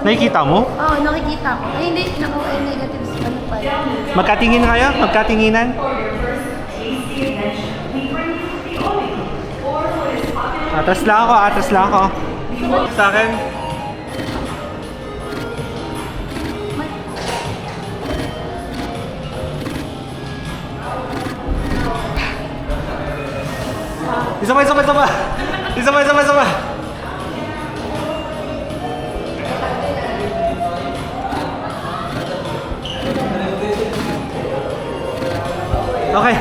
Nakikita mo? Oo, nakikita ko. Ay, hindi. Ay, negative. Ano pa yun? Magkatingin kayo? Magkatinginan? Atras lang ako, atras lang ako. Sa akin. Isa pa, isa pa, isa pa. Isa pa, isa pa, isa pa. Okay.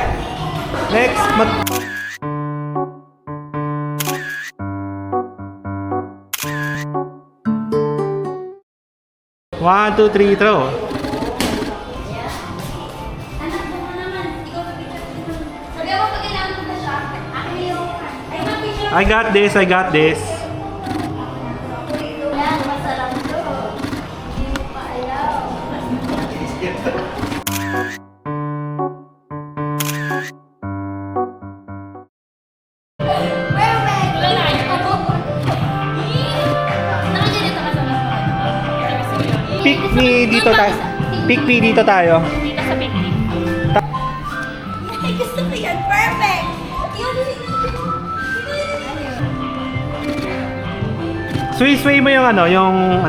Next. 1, 2, 3, throw. I got this, I got this. Pick me dito tayo. Pick me dito tayo. Dito sa pick me. Ay, gusto ko yan. Perfect! Sway mo yung ano,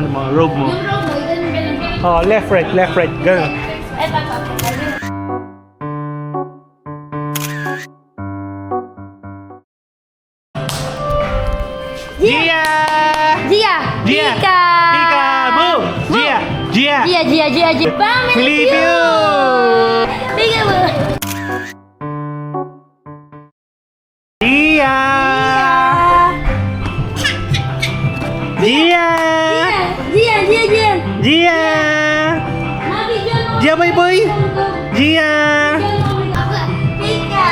mo, robe mo. Yung robo, ganun. Oh, left, right, ganun. Ay, papa. Gia! Gia! Gia! Pika! Pika! Boom! Gia! Gia! Gia! Family Believe you! Pika mo! Gia! Gia! Gia! Gia! Mami, John! Gia, boy! Gia! Pika!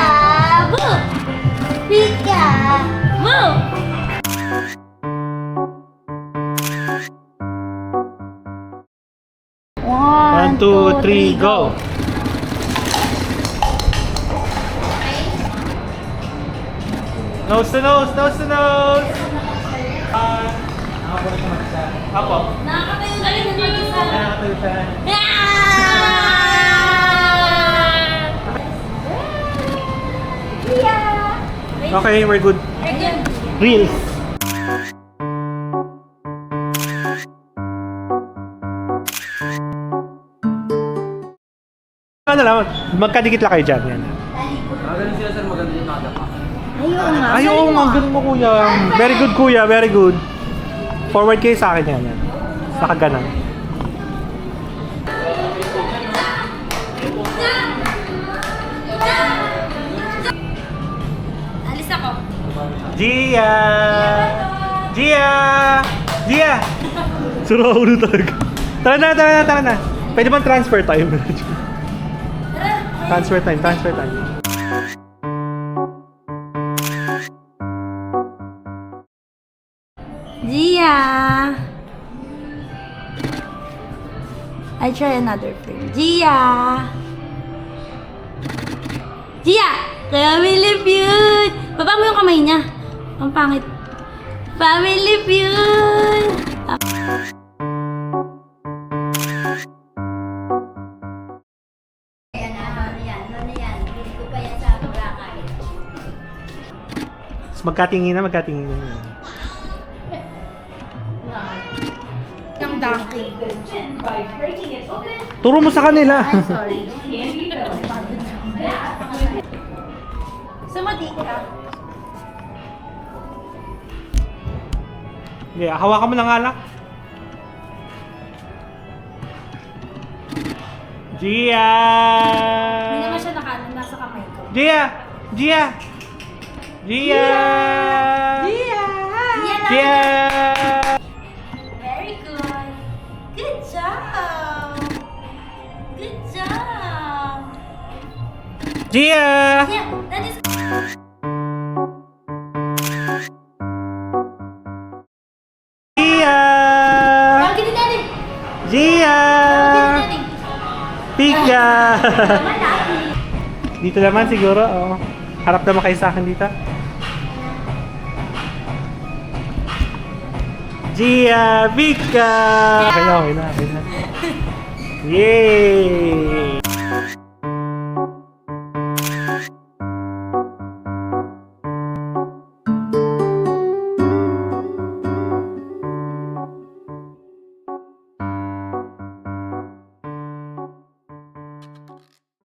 Boo! Pika! Boo! 1, 2, 3, go! Nose to nose! Nose to nose! Apo. Nakakatayo na rin ng mag-isa. Nakakatayo siya. Okay, we're good. Reels. Ano lang, magkadikit lang kayo dyan. Yan. Magaling sila sir, maganda yung nakadapa. Ayun nga. Ay, oo nga, ganun mo kuya. Very good kuya, very good. Forward kayo sa akin yan. Yan. Saka ganun. Alis ako. Gia! Gia! Gia! Sura ulo talaga. Tara na. Pwede bang transfer time? Transfer time. Gia! I try another thing. Gia! Family feud! Baba mo yung kamay niya. Ang pangit. Family feud! Magkatingin na. Yung donkey. Turo mo sa kanila. Sorry. Sumati ka. Yeah, hawakan mo ng alak. Gia! Hindi naman siya nasa kamay ko. Gia! Very good. Good job. Gia! Yeah, that is. Gia! Tawagin ni Daddy. Gia! Tawagin ni Daddy. Pika! Tama na. Dito naman siguro, oh. Harap naman kayo sa akin dito. Gia Vika! Okay na. Yay!